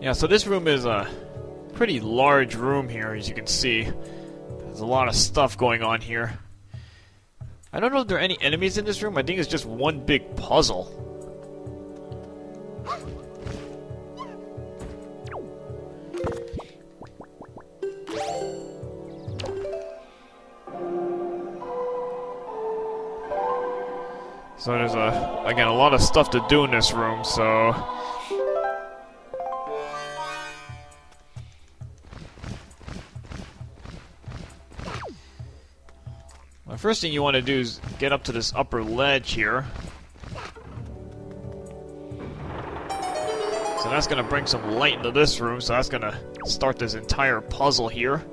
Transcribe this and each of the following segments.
Yeah, so this room is a pretty large room here, as you can see. There's a lot of stuff going on here. I don't know if there are any enemies in this room. I think it's just one big puzzle. So there's again, a lot of stuff to do in this room, so... The first thing you want to do is get up to this upper ledge here. So that's going to bring some light into this room, so that's going to start this entire puzzle here.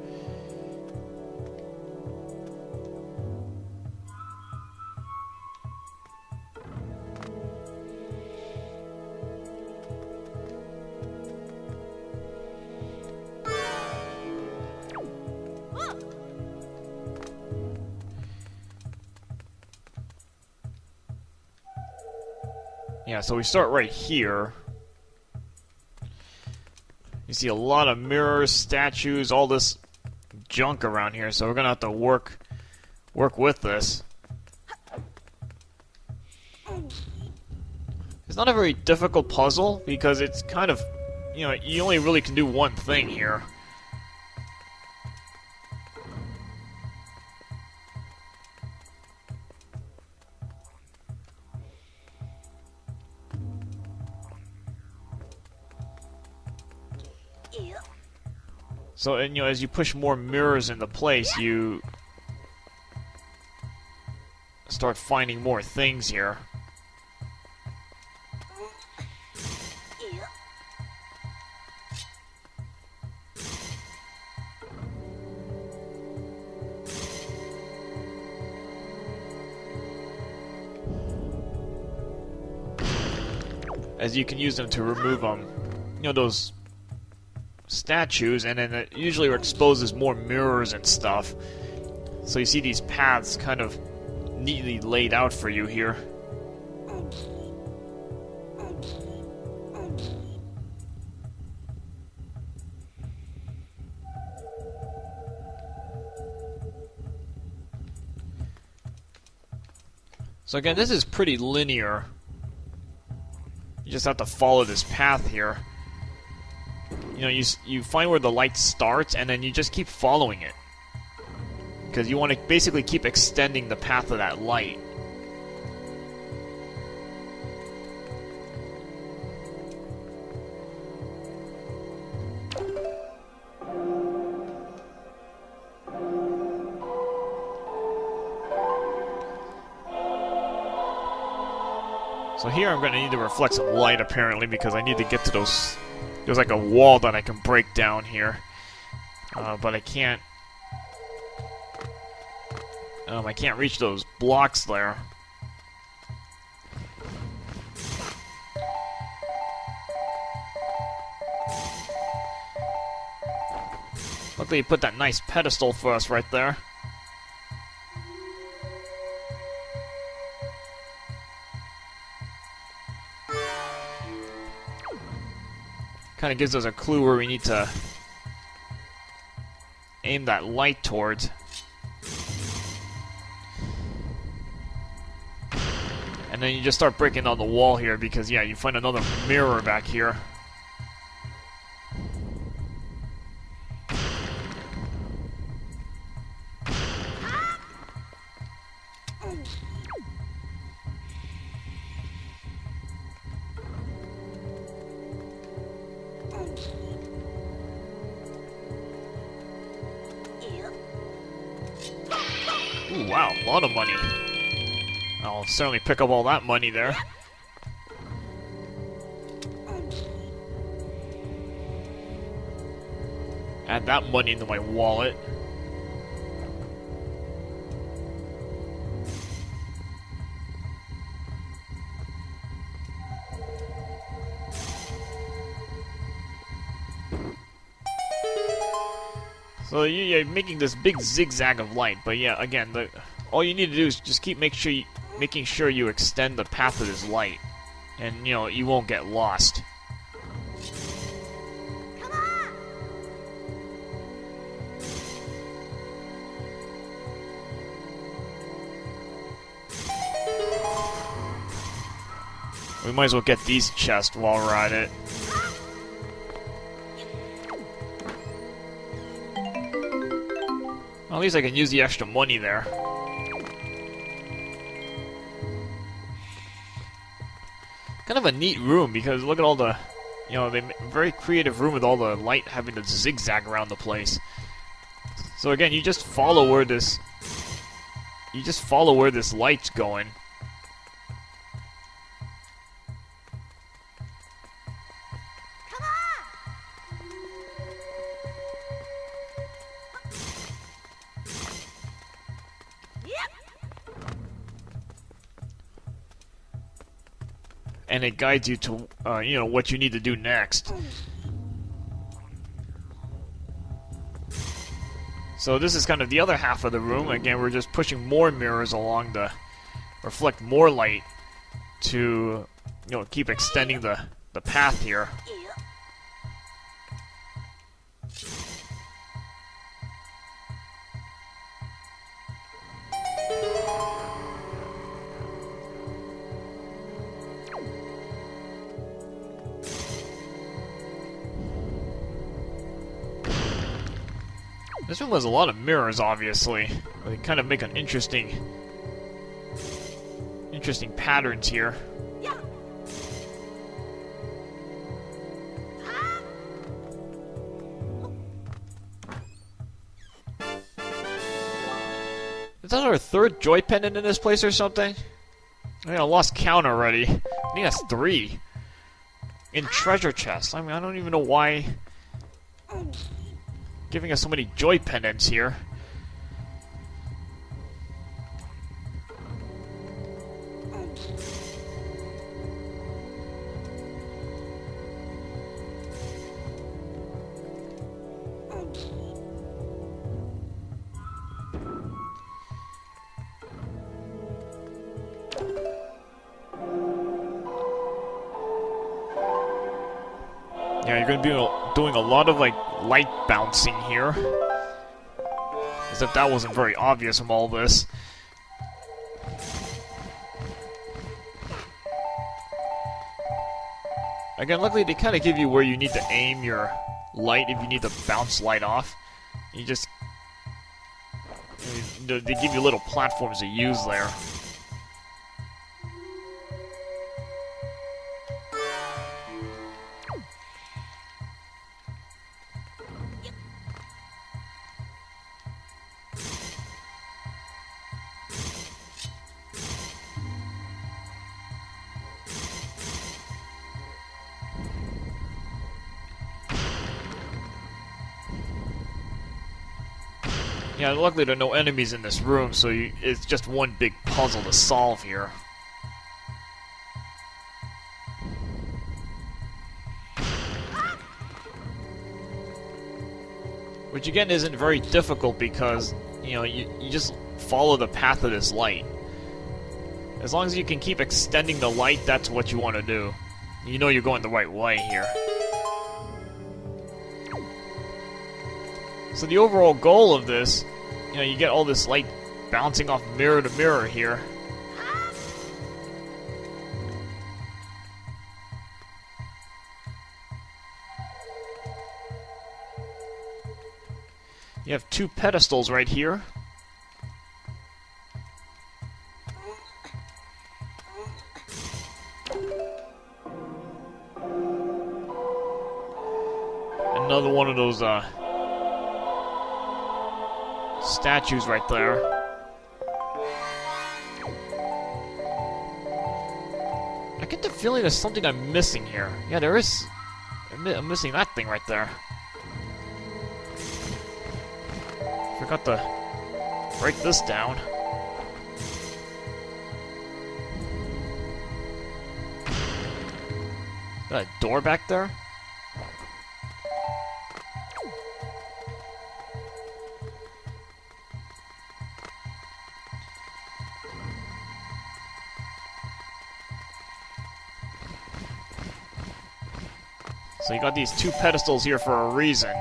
Yeah, so we start right here. You see a lot of mirrors, statues, all this junk around here, so we're gonna have to work with this. It's not a very difficult puzzle because it's kind of, you know, you only really can do one thing here. So, and you know, as you push more mirrors into place, you start finding more things here. As you can use them to remove you know, those statues, and then it usually exposes more mirrors and stuff. So you see these paths kind of neatly laid out for you here. So again, this is pretty linear. You just have to follow this path here. You know, you find where the light starts, and then you just keep following it. Because you want to basically keep extending the path of that light. So here I'm going to need to reflect some light, apparently, because I need to get to those... There's like a wall that I can break down here. But I can't... I can't reach those blocks there. Luckily you put that nice pedestal for us right there. Kind of gives us a clue where we need to aim that light towards. And then you just start breaking down the wall here because, yeah, you find another mirror back here. Ooh, wow, a lot of money. I'll certainly pick up all that money there. Add that money into my wallet. So you're making this big zigzag of light, but yeah, again, all you need to do is just keep making sure you extend the path of this light, and you know you won't get lost. We might as well get these chests while we're at it. Well, at least I can use the extra money there. Kind of a neat room because look at all the, you know, very creative room with all the light having to zigzag around the place. So again, you just follow where this light's going. And it guides you to, you know, what you need to do next. So this is kind of the other half of the room. Again, we're just pushing more mirrors along to reflect more light to, you know, keep extending the path here. This room has a lot of mirrors, obviously. They kind of make an interesting patterns here. Is that our third joy pendant in this place or something? I mean, I lost count already. I think that's 3. In treasure chests. I mean, I don't even know why giving us so many joy pendants here. Yeah, you're gonna be doing a lot of, like, light bouncing here. As if that wasn't very obvious from all this. Again, luckily they kind of give you where you need to aim your light if you need to bounce light off. You just... they give you little platforms to use there. Yeah, luckily there are no enemies in this room, so it's just one big puzzle to solve here. Which again isn't very difficult because, you know, you just follow the path of this light. As long as you can keep extending the light, that's what you want to do. You know you're going the right way here. So the overall goal of this, you know, you get all this light bouncing off mirror to mirror here. You have 2 pedestals right here. Another one of those, statues right there. I get the feeling there's something I'm missing here. Yeah, there is. I'm missing that thing right there. Forgot to break this down. Is that a door back there? So you got these 2 pedestals here for a reason.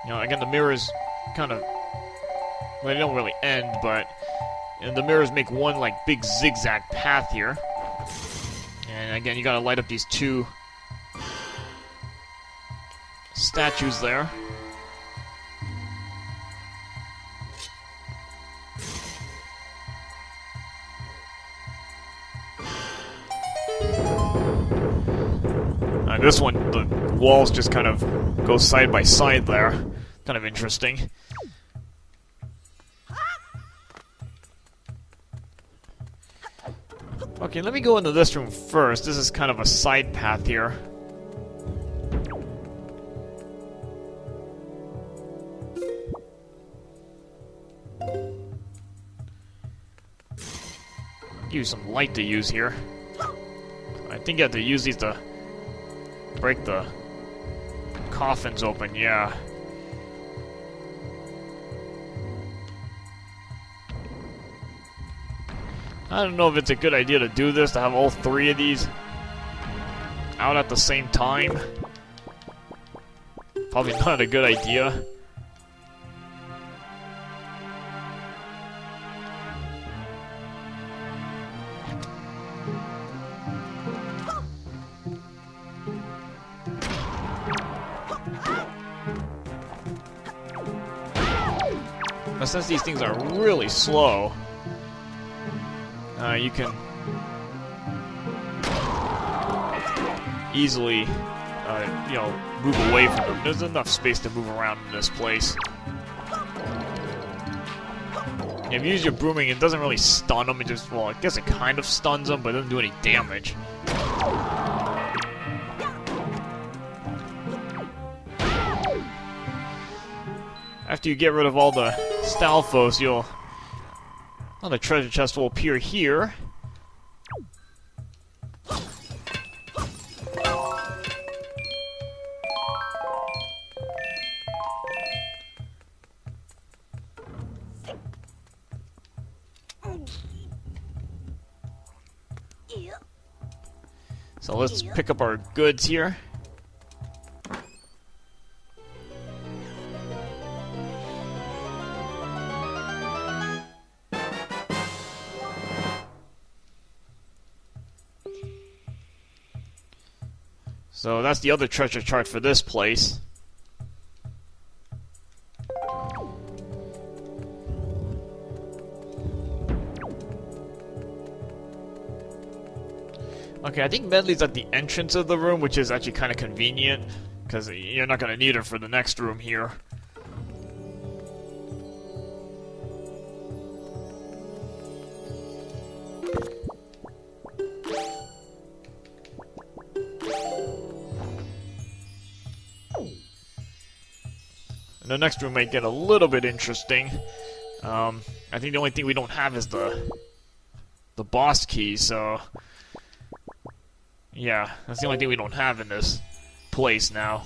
You know, again, the mirrors kind of... well, they don't really end, but... and the mirrors make one, like, big zigzag path here. And And again, you gotta light up these 2 statues there. This one, the walls just kind of go side by side there. Kind of interesting. Okay, let me go into this room first. This is kind of a side path here. Give you some light to use here. I think you have to use these to break the coffins open, yeah. I don't know if it's a good idea to do this, to have all 3 of these out at the same time. Probably not a good idea. But since these things are really slow, you can easily, you know, move away from them. There's enough space to move around in this place. If you use your brooming, it doesn't really stun them. It just, well, I guess it kind of stuns them, but it doesn't do any damage. After you get rid of all the Stalfos, you'll... well, the treasure chest will appear here. So let's pick up our goods here. So that's the other treasure chart for this place. Okay, I think Medli's at the entrance of the room, which is actually kind of convenient, because you're not going to need her for the next room here. And the next room might get a little bit interesting. I think the only thing we don't have is the boss key, so... yeah, that's the only thing we don't have in this place now.